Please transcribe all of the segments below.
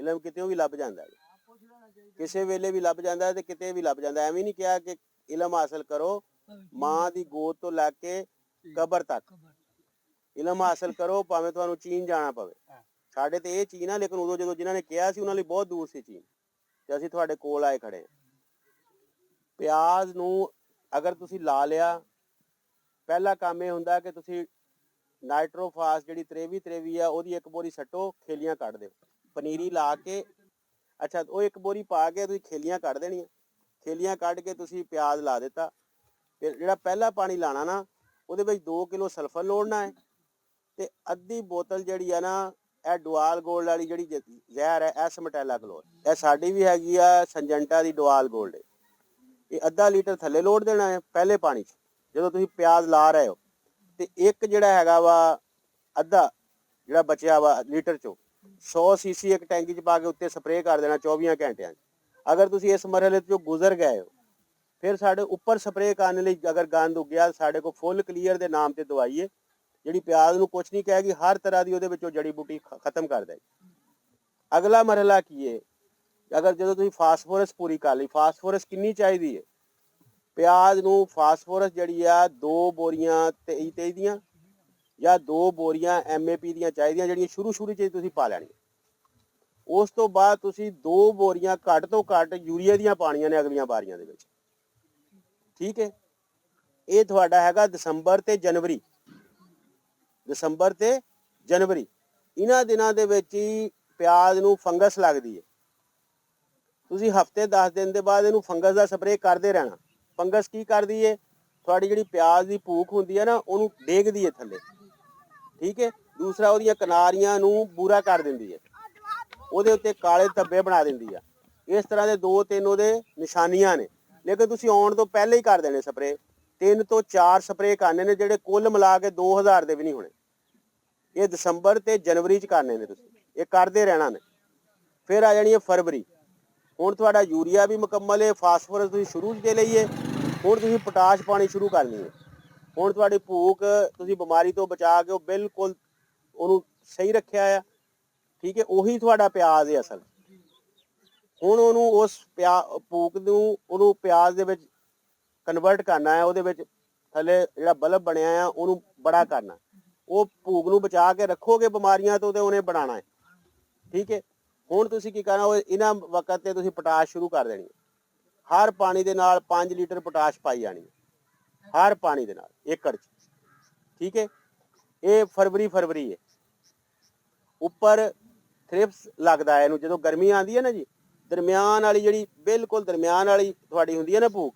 ਇਲਮ ਕਿਤੇ ਵੀ ਲੱਭ ਜਾਂਦਾ ਹੈ, ਕਿਸੇ ਵੇਲੇ ਵੀ ਲੱਭ ਜਾਂਦਾ ਤੇ ਕਿਤੇ ਵੀ ਲੱਭ ਜਾਂਦਾ। ਐਵੇਂ ਨਹੀਂ ਕਿਹਾ ਕਿ ਇਲਮ ਹਾਸਲ ਕਰੋ ਮਾਂ ਦੀ ਗੋਦ ਤੋਂ ਲੈ ਕੇ ਕਬਰ ਤੱਕ ਇਲਮ ਹਾਸਲ ਕਰੋ, ਭਾਵੇਂ ਤੁਹਾਨੂੰ ਚੀਨ ਜਾਣਾ ਪਵੇ। ਸਾਡੇ ਤੇ ਇਹ ਚੀਨ ਆ, ਲੇਕਿਨ ਉਦੋਂ ਜਦੋਂ ਜਿਨ੍ਹਾਂ ਨੇ ਕਿਹਾ ਸੀ ਉਹਨਾਂ ਲਈ ਬਹੁਤ ਦੂਰ ਸੀ ਚੀਨ, ਤੇ ਅਸੀਂ ਤੁਹਾਡੇ ਕੋਲ ਆਏ ਖੜੇ ਹਾਂ। ਪਿਆਜ਼ ਨੂੰ ਅਗਰ ਤੁਸੀਂ ਲਾ ਲਿਆ, ਪਹਿਲਾ ਕੰਮ ਇਹ ਹੁੰਦਾ ਕਿ ਤੁਸੀਂ ਨਾਈਟ੍ਰੋਫਾਸ ਜਿਹੜੀ 23 ਆ ਉਹਦੀ ਇੱਕ ਬੋਰੀ ਸੱਟੋ, ਖੇਲੀਆਂ ਕੱਢ ਦਿਓ। ਪਨੀਰੀ ਲਾ ਕੇ ਅੱਛਾ ਉਹ ਇੱਕ ਬੋਰੀ ਪਾ ਕੇ ਤੁਸੀਂ ਖੇਲੀਆਂ ਕੱਢ ਦੇਣੀਆਂ। ਖੇਲੀਆਂ ਕੱਢ ਕੇ ਤੁਸੀਂ ਪਿਆਜ਼ ਲਾ ਦਿੱਤਾ। ਫਿਰ ਜਿਹੜਾ ਪਹਿਲਾ ਪਾਣੀ ਲਾਣਾ ਨਾ, ਉਹਦੇ ਵਿੱਚ 2 ਕਿਲੋ ਸਲਫਰ ਲੋੜਨਾ ਹੈ, ਤੇ ਅੱਧੀ ਬੋਤਲ ਜਿਹੜੀ ਆ ਨਾ ਇਹ ਡੁਆਲ ਗੋਲਡ ਵਾਲੀ ਜਿਹੜੀ ਜ਼ਹਿਰ ਹੈ ਐਸ ਮਟੈਲਾ ਕਲੋਰ, ਇਹ ਸਾਡੀ ਵੀ ਹੈਗੀ ਆ ਸੰਜੰਟਾ ਦੀ ਡੁਆਲ ਗੋਲਡ। ਇਹ ਅੱਧਾ ਲੀਟਰ ਥੱਲੇ ਲੋੜ ਦੇਣਾ ਹੈ ਪਹਿਲੇ ਪਾਣੀ 'ਚ ਜਦੋਂ ਤੁਸੀਂ ਪਿਆਜ਼ ਲਾ ਰਹੇ ਹੋ। ਤੇ ਇੱਕ ਜਿਹੜਾ ਹੈਗਾ ਵਾ ਅੱਧਾ ਜਿਹੜਾ ਬਚਿਆ ਵਾ ਲੀਟਰ 'ਚੋਂ 100 ਸੀਸੀ ਇੱਕ ਟੈਂਕੀ 'ਚ ਪਾ ਕੇ ਉੱਤੇ ਸਪਰੇਅ ਕਰ ਦੇਣਾ 24 ਘੰਟਿਆਂ 'ਚ। ਅਗਰ ਤੁਸੀਂ ਇਸ ਮਰਹਲੇ 'ਚੋਂ ਗੁਜ਼ਰ ਗਏ ਹੋ, ਫਿਰ ਸਾਡੇ ਉੱਪਰ ਸਪਰੇਅ ਕਰਨ ਲਈ ਅਗਰ ਗੰਦ ਉੱਗਿਆ, ਸਾਡੇ ਕੋਲ ਫੁੱਲ ਕਲੀਅਰ ਦੇ ਨਾਮ ਤੇ ਦਵਾਈ ਹੈ ਜਿਹੜੀ ਪਿਆਜ਼ ਨੂੰ ਕੁਛ ਨਹੀਂ ਕਹੇਗੀ, ਹਰ ਤਰ੍ਹਾਂ ਦੀ ਉਹਦੇ ਵਿੱਚੋਂ ਜੜੀ ਬੂਟੀ ਖਤਮ ਕਰ ਦੇਗੀ। ਅਗਲਾ ਮਰਹਲਾ ਕੀ ਹੈ? ਅਗਰ ਜਦੋਂ ਤੁਸੀਂ ਫਾਸਫੋਰਸ ਪੂਰੀ ਕਰ ਲਈ, ਫਾਸਫੋਰਸ ਕਿੰਨੀ ਚਾਹੀਦੀ ਹੈ? ਪਿਆਜ਼ ਨੂੰ ਫਾਸਫੋਰਸ ਜਿਹੜੀ ਆ 2 ਬੋਰੀਆਂ 23 ਦੀਆਂ ਜਾਂ 2 ਬੋਰੀਆਂ MAP ਦੀਆਂ ਚਾਹੀਦੀਆਂ, ਜਿਹੜੀਆਂ ਸ਼ੁਰੂ 'ਚ ਤੁਸੀਂ ਪਾ ਲੈਣੀਆਂ। ਉਸ ਤੋਂ ਬਾਅਦ ਤੁਸੀਂ 2 ਬੋਰੀਆਂ ਘੱਟ ਤੋਂ ਘੱਟ ਯੂਰੀਆ ਦੀਆਂ ਪਾਣੀਆਂ ਨੇ ਅਗਲੀਆਂ ਬਾਰੀਆਂ ਦੇ ਵਿੱਚ, ਠੀਕ ਹੈ। ਇਹ ਤੁਹਾਡਾ ਹੈਗਾ ਦਸੰਬਰ ਤੇ ਜਨਵਰੀ। ਦਸੰਬਰ ਤੇ ਜਨਵਰੀ ਇਹਨਾਂ ਦਿਨਾਂ ਦੇ ਵਿੱਚ ਹੀ ਪਿਆਜ਼ ਨੂੰ ਫੰਗਸ ਲੱਗਦੀ ਹੈ। ਤੁਸੀਂ ਹਫਤੇ 10 ਦਿਨ ਦੇ ਬਾਅਦ ਇਹਨੂੰ ਫੰਗਸ ਦਾ ਸਪਰੇਅ ਕਰਦੇ ਰਹਿਣਾ। ਫੰਗਸ ਕੀ ਕਰਦੀ ਹੈ? ਤੁਹਾਡੀ ਜਿਹੜੀ ਪਿਆਜ਼ ਦੀ ਭੂਖ ਹੁੰਦੀ ਹੈ ਨਾ, ਉਹਨੂੰ ਡੇਗਦੀ ਹੈ ਥੱਲੇ, ਠੀਕ ਹੈ। ਦੂਸਰਾ ਉਹਦੀਆਂ ਕਿਨਾਰੀਆਂ ਨੂੰ ਬੂਰਾ ਕਰ ਦਿੰਦੀ ਹੈ, ਉਹਦੇ ਉੱਤੇ ਕਾਲੇ ਧੱਬੇ ਬਣਾ ਦਿੰਦੀ ਆ। ਇਸ ਤਰ੍ਹਾਂ ਦੇ 2-3 ਉਹਦੇ ਨਿਸ਼ਾਨੀਆਂ ਨੇ, ਲੇਕਿਨ ਤੁਸੀਂ ਆਉਣ ਤੋਂ ਪਹਿਲੇ ਹੀ ਕਰ ਦੇਣੇ ਸਪਰੇਅ। 3 ਤੋਂ 4 ਸਪਰੇਅ ਕਰਨੇ ਨੇ, ਜਿਹੜੇ ਕੁੱਲ ਮਿਲਾ ਕੇ 2000 ਦੇ ਵੀ ਨਹੀਂ ਹੋਣੇ। ਇਹ ਦਸੰਬਰ ਤੇ ਜਨਵਰੀ 'ਚ ਕਰਨੇ ਨੇ, ਤੁਸੀਂ ਇਹ ਕਰਦੇ ਰਹਿਣਾ ਨੇ। ਫਿਰ ਆ ਜਾਣੀ ਹੈ ਫਰਵਰੀ। ਹੁਣ ਤੁਹਾਡਾ ਯੂਰੀਆ ਵੀ ਮੁਕੰਮਲ ਹੈ, ਫਾਸਫੋਰਸ ਤੁਸੀਂ ਸ਼ੁਰੂ 'ਚ ਦੇ ਲਈਏ, ਹੁਣ ਤੁਸੀਂ ਪੋਟਾਸ਼ ਪਾਣੀ ਸ਼ੁਰੂ ਕਰਨੀ ਹੈ। ਹੁਣ ਤੁਹਾਡੀ ਭੂਖ ਤੁਸੀਂ ਬਿਮਾਰੀ ਤੋਂ ਬਚਾ ਕੇ ਉਹ ਬਿਲਕੁਲ ਉਹਨੂੰ ਸਹੀ ਰੱਖਿਆ ਆ, ਠੀਕ ਹੈ। ਉਹੀ ਤੁਹਾਡਾ ਪਿਆਜ਼ ਹੈ ਅਸਲ। ਹੁਣ ਉਹਨੂੰ ਉਸ ਭੂਖ ਨੂੰ ਉਹਨੂੰ ਪਿਆਜ਼ ਦੇ ਵਿੱਚ ਕਨਵਰਟ ਕਰਨਾ ਹੈ, ਉਹਦੇ ਵਿੱਚ ਥੱਲੇ ਜਿਹੜਾ ਬਲਬ ਬਣਿਆ ਆ ਉਹਨੂੰ ਬੜਾ ਕਰਨਾ। ਉਹ ਭੂਖ ਨੂੰ ਬਚਾ ਕੇ ਰੱਖੋਗੇ ਬਿਮਾਰੀਆਂ ਤੋਂ, ਤੇ ਉਹਨੇ ਬਣਾਉਣਾ ਹੈ, ਠੀਕ ਹੈ। ਹੁਣ ਤੁਸੀਂ ਕੀ ਕਰਨਾ, ਉਹ ਇਹਨਾਂ ਵਕਤ ਤੇ ਤੁਸੀਂ ਪੋਟਾਸ਼ ਸ਼ੁਰੂ ਕਰ ਦੇਣੀ ਹੈ। ਹਰ ਪਾਣੀ ਦੇ ਨਾਲ 5 ਲੀਟਰ ਪੋਟਾਸ਼ ਪਾਈ ਜਾਣੀ ਹੈ, ਹਰ ਪਾਣੀ ਦੇ ਨਾਲ ਏਕੜ 'ਚ, ਠੀਕ ਹੈ। ਇਹ ਫਰਵਰੀ ਹੈ। ਉੱਪਰ ਥ੍ਰਿਪਸ ਲੱਗਦਾ ਹੈ ਇਹਨੂੰ, ਜਦੋਂ ਗਰਮੀ ਆਉਂਦੀ ਹੈ ਨਾ ਜੀ, ਦਰਮਿਆਨ ਵਾਲੀ ਜਿਹੜੀ ਬਿਲਕੁਲ ਦਰਮਿਆਨ ਵਾਲੀ ਤੁਹਾਡੀ ਹੁੰਦੀ ਹੈ ਨਾ ਭੂਖ,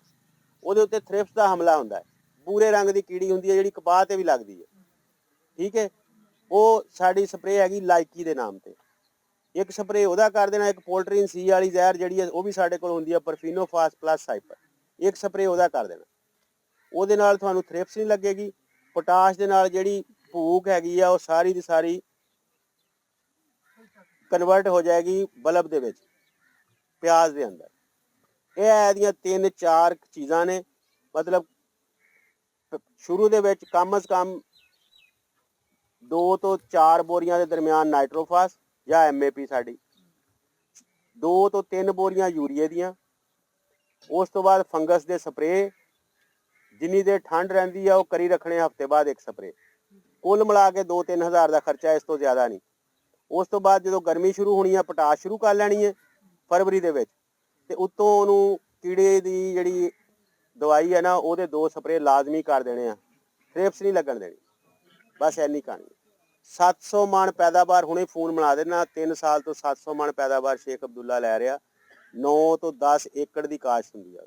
ਉਹਦੇ ਉੱਤੇ ਥ੍ਰਿਪਸ ਦਾ ਹਮਲਾ ਹੁੰਦਾ ਹੈ। ਬੂਰੇ ਰੰਗ ਦੀ ਕੀੜੀ ਹੁੰਦੀ ਹੈ ਜਿਹੜੀ ਕਪਾਹ ਤੇ ਵੀ ਲੱਗਦੀ ਹੈ, ਠੀਕ ਹੈ। ਉਹ ਸਾਡੀ ਸਪਰੇਅ ਹੈਗੀ ਲਾਈਕੀ ਦੇ ਨਾਮ ਤੇ। ਇੱਕ ਸਪਰੇਅ ਉਹਦਾ ਕਰ ਦੇਣਾ, ਇੱਕ ਪੋਲਟਰੀਨ ਸੀ ਵਾਲੀ ਜ਼ਹਿਰ ਜਿਹੜੀ ਹੈ ਉਹ ਵੀ ਸਾਡੇ ਕੋਲ ਹੁੰਦੀ ਹੈ, ਪਰਫੀਨੋਫਾਸ ਪਲੱਸ ਸਾਈਪਰ, ਇੱਕ ਸਪਰੇਅ ਉਹਦਾ ਕਰ ਦੇਣਾ। ਉਹਦੇ ਨਾਲ ਤੁਹਾਨੂੰ ਥ੍ਰਿਪਸ ਨਹੀਂ ਲੱਗੇਗੀ। ਪੋਟਾਸ਼ ਦੇ ਨਾਲ ਜਿਹੜੀ ਭੂਖ ਹੈਗੀ ਆ ਉਹ ਸਾਰੀ ਦੀ ਸਾਰੀ ਕਨਵਰਟ ਹੋ ਜਾਏਗੀ ਬਲਬ ਦੇ ਵਿੱਚ, ਪਿਆਜ਼ ਦੇ ਅੰਦਰ। ਇਹ ਇਹਦੀਆਂ 3-4 ਚੀਜ਼ਾਂ ਨੇ। ਮਤਲਬ ਸ਼ੁਰੂ ਦੇ ਵਿੱਚ ਕਮ ਅਜ਼ ਕਮ 2 ਤੋਂ 4 ਬੋਰੀਆਂ ਦੇ ਦਰਮਿਆਨ ਨਾਈਟ੍ਰੋਫਾਸ ਜਾਂ MAP ਸਾਡੀ, 2 ਤੋਂ 3 ਬੋਰੀਆਂ ਯੂਰੀਏ ਦੀਆਂ। ਉਸ ਤੋਂ ਬਾਅਦ ਫੰਗਸ ਦੇ ਸਪਰੇਅ, ਜਿੰਨੀ ਦੇਰ ਠੰਡ ਰਹਿੰਦੀ ਆ ਉਹ ਕਰੀ ਰੱਖਣੇ, ਹਫਤੇ ਬਾਅਦ ਇੱਕ ਸਪਰੇਅ। ਕੁੱਲ ਮਿਲਾ ਕੇ 2-3 ਹਜ਼ਾਰ ਦਾ ਖਰਚਾ, ਇਸ ਤੋਂ ਜ਼ਿਆਦਾ ਨਹੀਂ। ਉਸ ਤੋਂ ਬਾਅਦ ਜਦੋਂ ਗਰਮੀ ਸ਼ੁਰੂ ਹੋਣੀ ਆ, ਪੋਟਾਸ਼ ਸ਼ੁਰੂ ਕਰ ਲੈਣੀ ਹੈ ਫਰਵਰੀ ਦੇ ਵਿੱਚ, ਤੇ ਉੱਤੋਂ ਉਹਨੂੰ ਕੀੜੇ ਦੀ ਜਿਹੜੀ ਦਵਾਈ ਹੈ ਨਾ ਉਹਦੇ 2 ਸਪਰੇਅ ਲਾਜ਼ਮੀ ਕਰ ਦੇਣੇ ਆ, ਥ੍ਰਿਪਸ ਨਹੀਂ ਲੱਗਣ ਦੇਣੀ। ਬਸ ਇੰਨੀ ਕਹਾਣੀ। 700 ਮਣ ਪੈਦਾਵਾਰ, ਹੁਣੇ ਫੋਨ ਬਣਾ ਦੇਣਾ। 3 ਸਾਲ ਤੋਂ 700 ਮਣ ਪੈਦਾਵਾਰ ਸ਼ੇਖ ਅਬਦੁੱਲਾ ਲੈ ਰਿਹਾ। 9 ਤੋਂ 10 ਏਕੜ ਦੀ ਕਾਸ਼ ਹੁੰਦੀ ਆ।